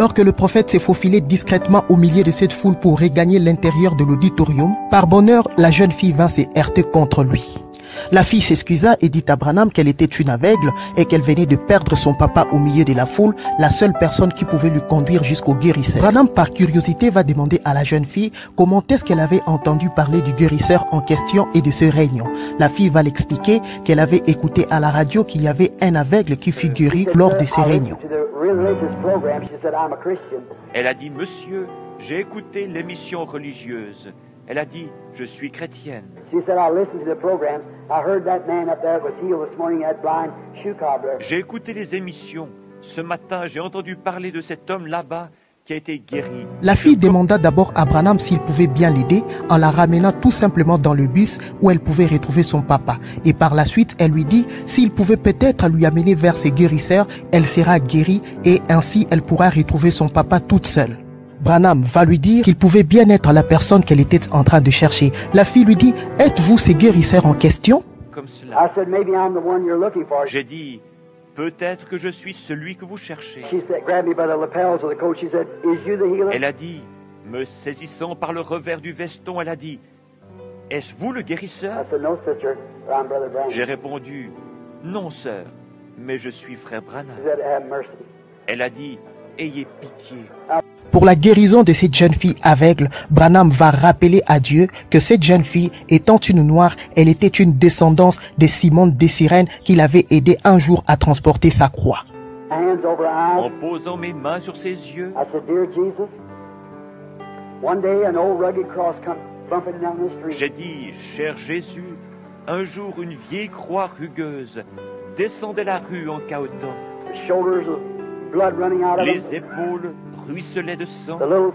Alors que le prophète s'est faufilé discrètement au milieu de cette foule pour regagner l'intérieur de l'auditorium, par bonheur, la jeune fille vint se heurter contre lui. La fille s'excusa et dit à Branham qu'elle était une aveugle et qu'elle venait de perdre son papa au milieu de la foule, la seule personne qui pouvait lui conduire jusqu'au guérisseur. Branham, par curiosité, va demander à la jeune fille comment est-ce qu'elle avait entendu parler du guérisseur en question et de ce réunion. La fille va l'expliquer qu'elle avait écouté à la radio qu'il y avait un aveugle qui fut guéri lors de ces réunions. Elle a dit, monsieur, j'ai écouté l'émission religieuse. Elle a dit, je suis chrétienne. J'ai écouté les émissions. Ce matin, j'ai entendu parler de cet homme là-bas qui a été guéri. La fille demanda d'abord à Branham s'il pouvait bien l'aider en la ramenant tout simplement dans le bus où elle pouvait retrouver son papa. Et par la suite, elle lui dit s'il pouvait peut-être lui amener vers ses guérisseurs, elle sera guérie et ainsi elle pourra retrouver son papa toute seule. Branham va lui dire qu'il pouvait bien être la personne qu'elle était en train de chercher. La fille lui dit « Êtes-vous ces guérisseurs en question ?» Comme cela. J'ai dit « Peut-être que je suis celui que vous cherchez. » Elle a dit, me saisissant par le revers du veston, elle a dit « Est-ce vous le guérisseur ?» J'ai répondu « Non, sœur, mais je suis frère Branham. » Elle a dit « Ayez pitié. » Pour la guérison de cette jeune fille aveugle, Branham va rappeler à Dieu que cette jeune fille, étant une noire, elle était une descendance de Simon de Cyrène qu'il avait aidé un jour à transporter sa croix. En posant mes mains sur ses yeux, j'ai dit, cher Jésus, un jour une vieille croix rugueuse descendait la rue en cahotant. Les épaules ruisselaient de sang. Le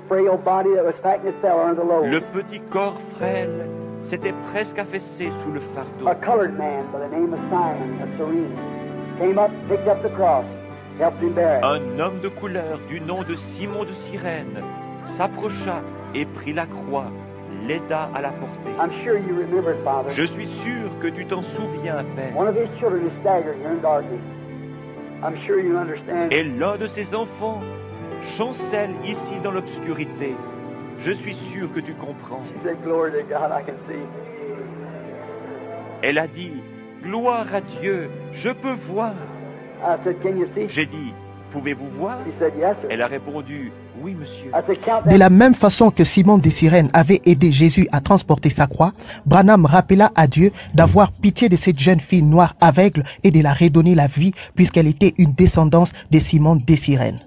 petit corps frêle s'était presque affaissé sous le fardeau. Un homme de couleur du nom de Simon de Cyrène s'approcha et prit la croix, l'aida à la porter. Je suis sûr que tu t'en souviens, Père. Et l'un de ses enfants chancelle ici dans l'obscurité. Je suis sûr que tu comprends. Elle a dit, gloire à Dieu, je peux voir. J'ai dit, pouvez-vous voir? Elle a répondu, oui, monsieur. De la même façon que Simon de Cyrène avait aidé Jésus à transporter sa croix, Branham rappela à Dieu d'avoir pitié de cette jeune fille noire aveugle et de la redonner la vie puisqu'elle était une descendance de Simon de Cyrène.